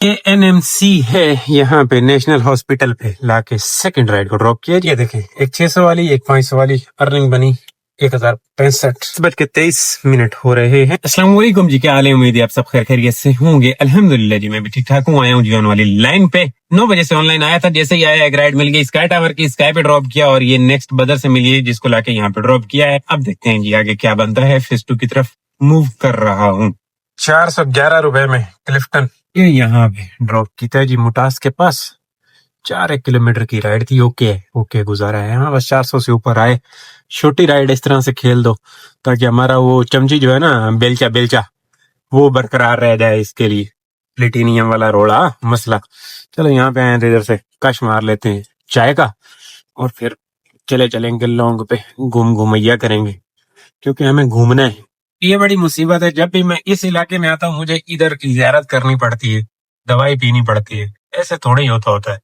ANMC है यहाँ पे नेशनल हॉस्पिटल पे लाके सेकंड राइड को ड्रॉप किया। ये देखें, एक 600 वाली, एक 500 वाली, अर्निंग बनी 1065 हो रहे हैं। अस्सलाम वालेकुम जी, क्या हाल है? उम्मीद है आप सब खैर खैरियत से होंगे। अल्हम्दुलिल्लाह जी, मैं भी ठीक ठाक हूँ। आया हूँ जीवन वाली लाइन पे 9 बजे से ऑनलाइन आया था। जैसे ही आया एक राइड मिल गई स्काई टावर की, स्काई पे ड्रॉप किया और ये नेक्स्ट बदर से मिली जिसको लाके यहाँ पे ड्रॉप किया है। अब देखते हैं जी आगे क्या बनता है। फेज 2 की तरफ मूव कर रहा हूँ। 411 रुपए में क्लिफ्टन ये यहाँ पे ड्रॉप किया जी मुटास के पास। 4 किलोमीटर की राइड थी। ओके गुजारा है। हाँ, बस 400 से ऊपर आए। छोटी राइड इस तरह से खेल दो ताकि हमारा वो चमची जो है ना, बेलचा वो बरकरार रह जाए। इसके लिए प्लेटिनियम वाला रोड़ा मसला। चलो यहाँ पे आए थे, इधर से कश मार लेते हैं चाय का और फिर चलेंगे लॉन्ग पे घूमैया करेंगे, क्योंकि हमें घूमना है। ये बड़ी मुसीबत है, जब भी मैं इस इलाके में आता हूँ मुझे इधर की ज़ियारत करनी पड़ती है, दवाई पीनी पड़ती है। ऐसे थोड़ा ही होता है।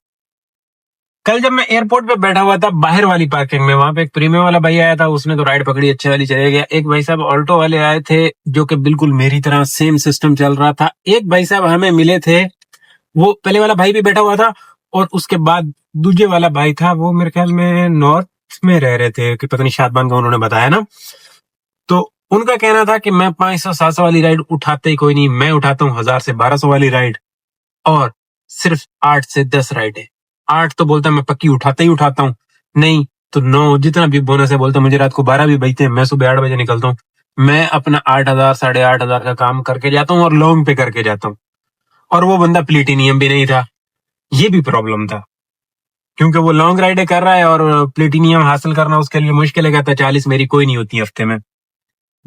कल जब मैं एयरपोर्ट पे बैठा हुआ था बाहर वाली पार्किंग में, वहां पे एक प्रीमियम वाला भाई आया था। उसने तो राइड पकड़ी, अच्छी वाली चले गया। एक भाई साहब ऑल्टो वाले आए थे जो कि बिल्कुल मेरी तरह सेम सिस्टम चल रहा था। एक भाई साहब हमें मिले थे, वो पहले वाला भाई भी बैठा हुआ था और उसके बाद दूसरे वाला भाई था, वो मेरे ख्याल में नॉर्थ में रह रहे थे कि पता नहीं, शादबान का उन्होंने बताया ना। तो उनका कहना था कि मैं 500-700 वाली राइड उठाते ही कोई नहीं, मैं उठाता हूँ 1000 से 1200 वाली राइड और सिर्फ 8 से 10 राइड है। 8 तो बोलता मैं पक्की उठाता ही उठाता हूँ, नहीं तो 9, जितना भी बोनस है बोलता। मुझे रात को 12 भी बजते हैं, मैं सुबह 8 बजे निकलता हूँ। मैं अपना 8000 8,500 का काम करके जाता हूँ और लॉन्ग पे करके जाता हूँ। और वो बंदा प्लेटिनियम भी नहीं था, ये भी प्रॉब्लम था, क्योंकि वो लॉन्ग राइड कर रहा है और प्लेटिनियम हासिल करना उसके लिए मुश्किल है। कहता है 40 मेरी कोई नहीं होती हफ्ते में,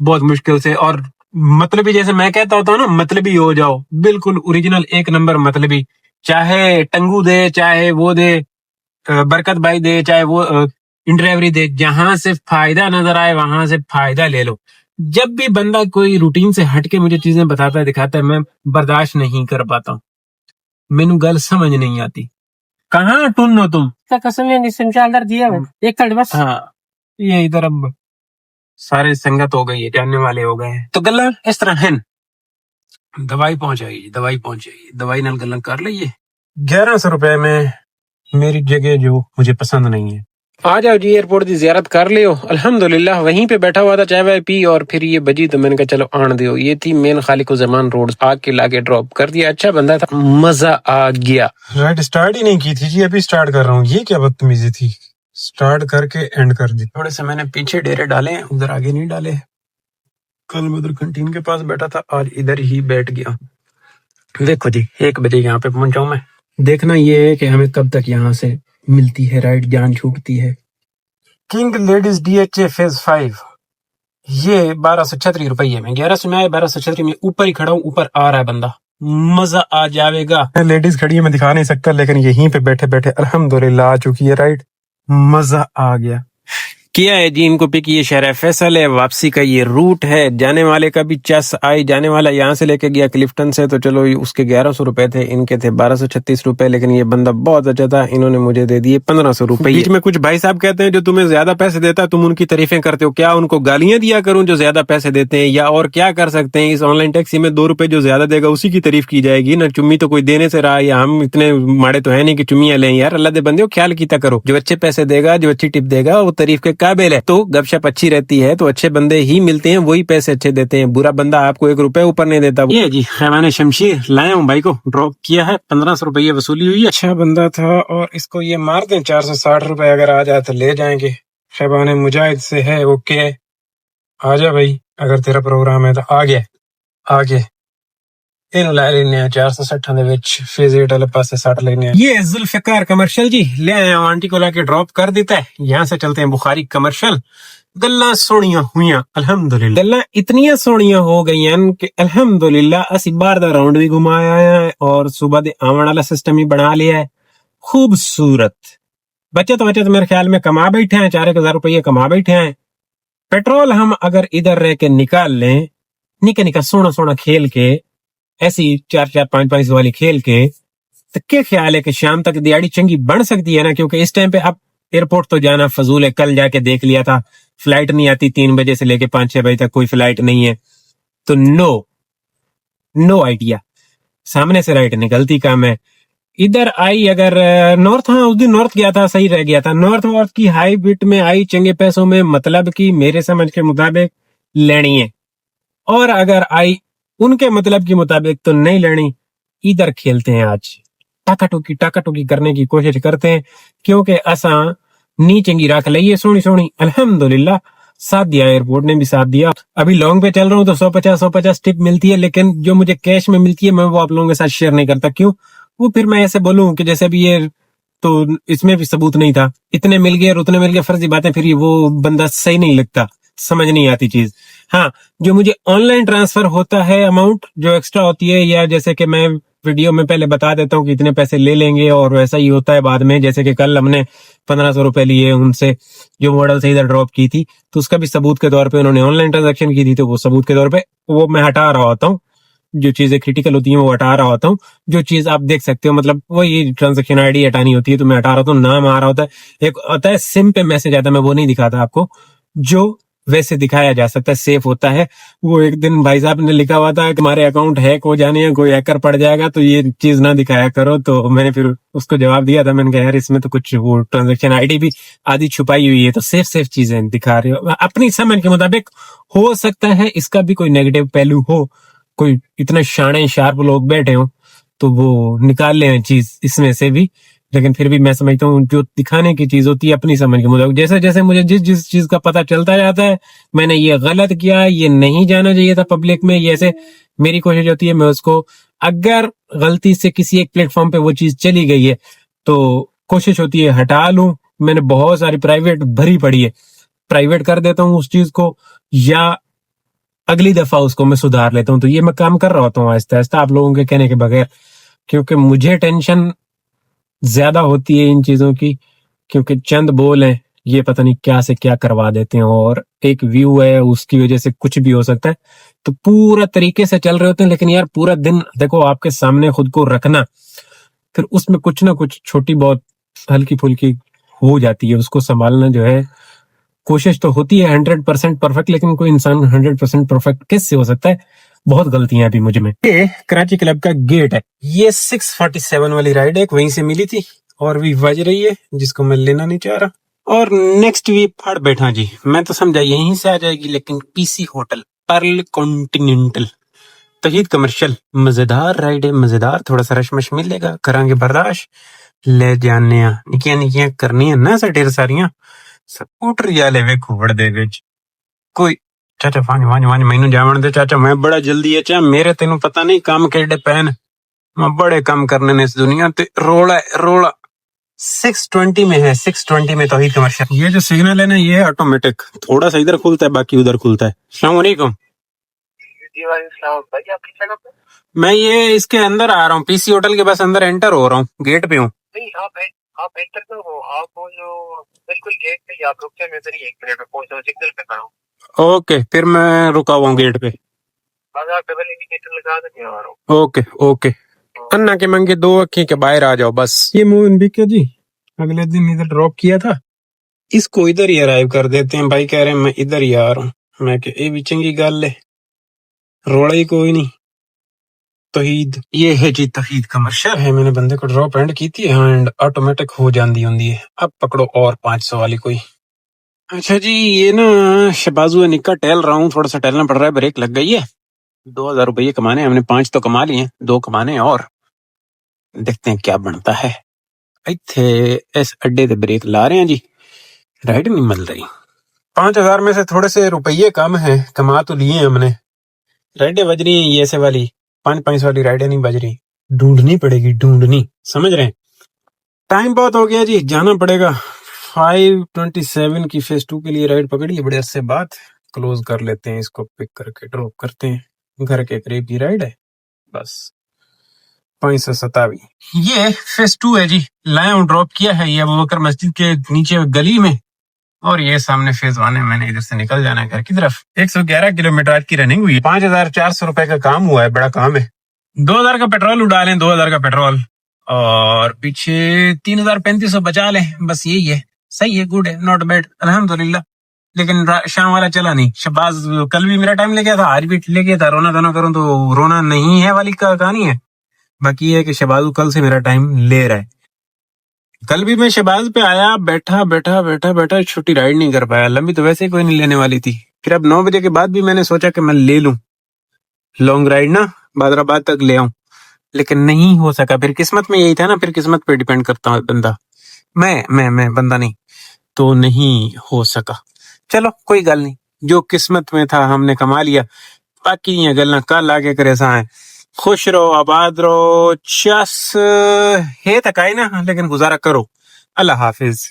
बहुत मुश्किल से। और मतलबी, जैसे मैं कहता होता हूँ ना, मतलबी हो जाओ, बिल्कुल ओरिजिनल एक नंबर मतलबी। चाहे टंगू दे, चाहे वो दे, बरकत भाई दे, चाहे वो इंड्राइवरी दे, जहां से फायदा नजर आए वहां से फायदा ले लो। जब भी बंदा कोई रूटीन से हटके मुझे चीजें बताता है, दिखाता है, मैं बर्दाश्त नहीं कर पाता हूँ। मैनू गल समझ नहीं आती। कहाँ टुन हो तुम? एक बस। हाँ, ये इधर अब सारे संगत हो गई है, जानने वाले हो गए हैं, तो गल्ला इस तरह है। दवाई पहुंचाई, दवाई नाल गल्ला कर लीजिए। 1100 रुपए में मेरी जगह जो मुझे पसंद नहीं है। आ जाओ जी, एयरपोर्ट की जियारत कर लियो। अल्हम्दुलिल्लाह वहीं पे बैठा हुआ था, चाय वाय पी और फिर ये बजी तो मैंने कहा चलो आन दियो। ये थी मेन खालिकुज़्ज़मान रोड, आके लाके ड्रॉप कर दिया। अच्छा बंदा था, मजा आ गया। राइट स्टार्ट ही नहीं की थी जी, अभी स्टार्ट कर रहा हूँ। ये क्या बदतमीजी थी, स्टार्ट करके एंड कर दी। थोड़े से मैंने पीछे डेरे डाले, उधर आगे नहीं डाले। कल मैं उधर कंटीन के पास बैठा था, आज इधर ही बैठ गया। देखो जी, 1 बजे यहाँ पे पहुंचा हूं मैं। देखना ये है कि हमें कब तक यहाँ से मिलती है राइड, जान छूटती है। किंग लेडीज DHA फेज 5 ये 1236 रुपये में। 1100 में आए, 1236 में। ऊपर ही खड़ा हूँ, ऊपर आ रहा है बंदा, मजा आ जाएगा। लेडीज खड़ी है, मैं दिखा नहीं सकता, लेकिन यहीं पे बैठे बैठे अल्हम्दुलिल्लाह आ चुकी है राइड, मजा आ गया। किया है जी इनको पिक। ये शहर फैसल है, वापसी का ये रूट है। जाने वाले का भी चस आई, जाने वाला यहाँ से लेके गया क्लिफ्टन से, तो चलो उसके 1100 रुपए थे, इनके थे 1236 रुपए। लेकिन ये बंदा बहुत अच्छा था, इन्होंने मुझे दे दिए 1500 रुपए। बीच में कुछ भाई साहब कहते हैं जो तुम्हें ज्यादा पैसे देता है तुम उनकी तारीफें करते हो। क्या उनको गालियां दिया करूं जो ज्यादा पैसे देते हैं, या और क्या कर सकते हैं? इस ऑनलाइन टैक्सी में 2 रुपए जो ज्यादा देगा उसी की तारीफ की जाएगी ना। चुम्मी तो कोई देने से रहा, या हम इतने माड़े तो है नहीं कि चुम्मियां लें यार। अल्लाह दे बंदे ख्याल कीता करो, जो अच्छे पैसे देगा, जो अच्छी टिप देगा, वो तारीफ के काबिल है। तो गपशप अच्छी रहती है तो अच्छे बंदे ही मिलते हैं, वही पैसे अच्छे देते हैं। बुरा बंदा आपको 1 रुपए ऊपर नहीं देता। ये जी खैमाने शमशीर लाया हूँ, भाई को ड्रॉप किया है, 1500 रुपये वसूली हुई है। अच्छा बंदा था और इसको ये मार दें 460 रुपए अगर आ जाए तो ले जाएंगे। खैबाने मुजाहिद से है। ओके आ जा भाई, अगर तेरा प्रोग्राम है तो आ गया आगे। ਇਹਨੂੰ ਲੈ ਲੈਨੇ ਆ 460 ਦੇ ਵਿੱਚ फेज 8 वाले पास से 60 लेने हैं। ये जुल्फिकार कमर्शियल जी ले आए, आंटी को लाके ड्रॉप कर देता है। यहाँ से चलते हैं बुखारी कमर्शियल। गल्ला सोनिया हुई अल्हम्दुलिल्लाह, गल्ला इतनी सोनिया हो गई कि अल्हम्दुलिल्लाह असी बाहर दा राउंड भी घुमाया है और सुबह दे आवन वाला सिस्टम भी बना लिया है। खूबसूरत बचत मेरे ख्याल में कमा बैठे हैं, 4,000 रुपये कमा बैठे हैं। पेट्रोल हम अगर इधर रह के निकाल लें, निका सोना खेल के, ऐसी 4-4, 5-5 वाली खेल के, तो क्या ख्याल है कि शाम तक दिहाड़ी चंगी बन सकती है ना? क्योंकि इस टाइम पे अब एयरपोर्ट तो जाना फजूल है। कल जाके देख लिया था, फ्लाइट नहीं आती 3 बजे से लेके 5-6 बजे तक कोई फ्लाइट नहीं है। तो नो आइडिया। सामने से राइट निकलती कम है। इधर आई अगर नॉर्थ, हाँ उस दिन नॉर्थ गया था, सही रह गया था। नॉर्थ वॉर्थ की हाई बिट में आई चंगे पैसों में, मतलब कि मेरे समझ के मुताबिक लेनी है। और अगर आई उनके मतलब के मुताबिक तो नहीं लेनी। इधर खेलते हैं आज, टाका टूकी करने की कोशिश करते हैं, क्योंकि असा नी चंगी रख लइए सोनी सोनी। अल्हम्दुलिल्लाह साथ दिया, एयरपोर्ट ने भी साथ दिया। अभी लॉन्ग पे चल रहा हूँ तो 150 टिप मिलती है, लेकिन जो मुझे कैश में मिलती है मैं वो आप लोगों के साथ शेयर नहीं करता। क्यों? वो फिर मैं ऐसे बोलूं कि जैसे भी ये, तो इसमें भी सबूत नहीं था, इतने मिल गए और उतने मिल गए, फर्जी बातें, फिर ये वो बंदा सही नहीं लगता, समझ नहीं आती चीज। हाँ, जो मुझे ऑनलाइन ट्रांसफर होता है अमाउंट जो एक्स्ट्रा होती है, या जैसे कि मैं वीडियो में पहले बता देता हूँ कि इतने पैसे ले लेंगे और वैसा ही होता है बाद में। जैसे कि कल हमने 1500 रुपए लिए उनसे, जो मॉडल से इधर ड्रॉप की थी, तो उसका भी सबूत के तौर पे उन्होंने ऑनलाइन ट्रांजेक्शन की थी, तो वो सबूत के तौर पे वो मैं हटा रहा होता हूँ। जो चीजें क्रिटिकल होती हैं वो हटा रहा होता हूँ। जो चीज आप देख सकते हो, मतलब वो ये ट्रांजेक्शन आईडी हटानी होती है तो मैं हटा रहा होता हूँ। नाम आ रहा होता है, एक होता है सिम पे मैसेज आता है, मैं वो नहीं दिखाता आपको, जो वैसे दिखाया जा सकता है, सेफ होता है। वो एक दिन भाई साहब ने लिखा हुआ था कि हमारे अकाउंट हैक हो जाने हैं, कोई हैकर पड़ जाएगा तो ये चीज ना दिखाया करो। तो मैंने फिर उसको जवाब दिया था, मैंने कहा यार इसमें तो कुछ वो ट्रांजेक्शन आईडी भी आदि छुपाई हुई है, तो सेफ सेफ चीजें दिखा रहे हो अपनी समझ के मुताबिक। हो सकता है इसका भी कोई नेगेटिव पहलू हो, कोई इतने शाणे शार्प लोग बैठे हो तो वो निकाल ले चीज इसमें से भी, लेकिन फिर भी मैं समझता हूँ जो दिखाने की चीज होती है अपनी समझ के मुताबिक। जैसे जैसे मुझे जिस जिस चीज का पता चलता जाता है, मैंने ये गलत किया, ये नहीं जाना चाहिए था पब्लिक में, ये ऐसे, मेरी कोशिश होती है मैं उसको, अगर गलती से किसी एक प्लेटफॉर्म पे वो चीज चली गई है तो कोशिश होती है हटा लूं। मैंने बहुत सारी प्राइवेट भरी पड़ी है, प्राइवेट कर देता हूँ उस चीज को, या अगली दफा उसको मैं सुधार लेता हूँ। तो ये मैं काम कर रहा होता हूँ आहिस्ता आहिस्ता, आप लोगों के कहने के बगैर, क्योंकि मुझे टेंशन ज्यादा होती है इन चीजों की, क्योंकि चंद बोल हैं, ये पता नहीं क्या से क्या करवा देते हैं, और एक व्यू है उसकी वजह से कुछ भी हो सकता है। तो पूरा तरीके से चल रहे होते हैं, लेकिन यार पूरा दिन देखो आपके सामने खुद को रखना, फिर उसमें कुछ ना कुछ छोटी बहुत हल्की फुल्की हो जाती है, उसको संभालना जो है, कोशिश तो होती है 100% परफेक्ट, लेकिन कोई इंसान 100% परफेक्ट कैसे हो सकता है? बहुत गलतियां अभी मुझ में। ये कराची क्लब का गेट है, ये 647 वाली राइड है, वहीं से मिली थी और भी बज रही है, जिसको मैं लेना नहीं चाह रहा। और नेक्स्ट वीक फड़ बैठा जी, मैं तो समझा यहीं से आ जाएगी, लेकिन पीसी होटल पर्ल कॉन्टिनेंटल तहीद कमर्शियल, मजेदार राइड है, मजेदार, थोड़ा सा रशमश मिलेगा, करांगे बर्दाश्त, ले जाने निकिया निकिया करनी है ना सा ढेर सारियां स्कूटर याले वे खुवड़ दे विच कोई। चाचा फांज वांज वांज मैनू जावण दे चाचा, मैं बड़ा जल्दी है चा, मेरे तेनू पता नहीं काम केड़े पैन, मैं बड़े काम करने ने इस दुनिया ते, रोला है रोला। 620 में है, 620 में तौहीद कमर्शियल। ये जो सिग्नल है ना ये ऑटोमेटिक, थोड़ा सा इधर खुलता है बाकी उधर खुलता है। अस्सलाम वालेकुम, मैं ये इसके अंदर आ रहा हूँ, पीसी होटल के बस अंदर एंटर हो रहा हूँ, गेट पे हूँ। आप एंटर करो, आप वो जो बिल्कुल गेट पे ही आप रुक जाए, मैं इधर ही 1 मिनट में पहुंच जाऊँ, सिग्नल पे खड़ा हूँ। ओके, फिर मैं रुका हुआ हूँ गेट पे, बस आप डबल इंडिकेटर लगा देंगे आ रहा हूँ। ओके ओके, अन्ना के मंगे 2 अखी के बाहर आ जाओ बस। ये मोहन बिके जी अगले दिन इधर ड्रॉप किया था, इसको इधर ही अराइव कर देते हैं, भाई कह रहे हैं मैं इधर ही आ रहा हूँ। मैं कह ये भी चंगी गल है, रोड़ा ही कोई नहीं। तहीद ये है जी, तहीद कमर्शियल है, मैंने बंदे को ड्रॉप एंड की थी एंड ऑटोमेटिक हो जाती होंगी है। अब पकड़ो और 500 वाली कोई। अच्छा जी, ये ना शबाजू निक्का टहल रहा हूँ, थोड़ा सा टहलना पड़ रहा है, ब्रेक लग गई है। 2000 रुपये कमाने, हमने 5 तो कमा लिए, 2 कमाने और देखते हैं क्या बनता है। इत्थे इस अड्डे ते ब्रेक ला रहे हैं जी, राइड नहीं मिल रही। 5000 में से थोड़े से रुपये कम है, कमा तो लिए हमने। राइडें बज रही हैं ये ऐसे वाली, 5-5 वाली राइडें नहीं बज रही, ढूंढनी पड़ेगी, ढूंढनी, समझ रहे हैं। टाइम बहुत हो गया जी, जाना पड़ेगा। 527 की फेज 2 के लिए राइड पकड़ी है, बड़े अरसे बाद। क्लोज कर लेते हैं इसको, पिक करके ड्रॉप करते हैं, घर के करीब की राइड है बस। 527 ये फेज 2 है जी, लाया हूँ, ड्रॉप किया है ये अबू बकर मस्जिद के नीचे गली में, और ये सामने फेज 1 है, मैंने इधर से निकल जाना है घर की तरफ। 111 किलोमीटर आज की रनिंग हुई है, 5400 रुपए का काम हुआ है, बड़ा काम है। 2000 का पेट्रोल उड़ा लें, 2000 का पेट्रोल, और पीछे 3500 बचा लें, बस यही है। सही है, गुड है, नॉट बैड, अल्हम्दुलिल्लाह। लेकिन शाम वाला चला नहीं। शबाज कल भी मेरा टाइम ले गया था, आज भी ले गया था। रोना धोना करूं तो रोना नहीं है वाली का कहानी है, बाकी ये है कि शहबाजू कल से मेरा टाइम ले रहा है। कल भी मैं शहबाज पे आया, बैठा बैठा बैठा बैठा, छुट्टी राइड नहीं कर पाया। लंबी तो वैसे ही कोई नहीं लेने वाली थी। फिर अब 9 बजे के बाद भी मैंने सोचा कि मैं ले लूं लॉन्ग राइड ना, बादराबाद तक ले आऊं, लेकिन नहीं हो सका। फिर किस्मत में यही था ना, फिर किस्मत पे डिपेंड करता है बंदा। मैं बंदा नहीं, तो नहीं हो सका। चलो कोई गल नहीं, जो किस्मत में था हमने कमा लिया। बाकी ये गल्लां कल आके करे सा है। खुश रहो, आबाद रहो, चस है तकाई ना, लेकिन गुजारा करो। अल्लाह हाफिज।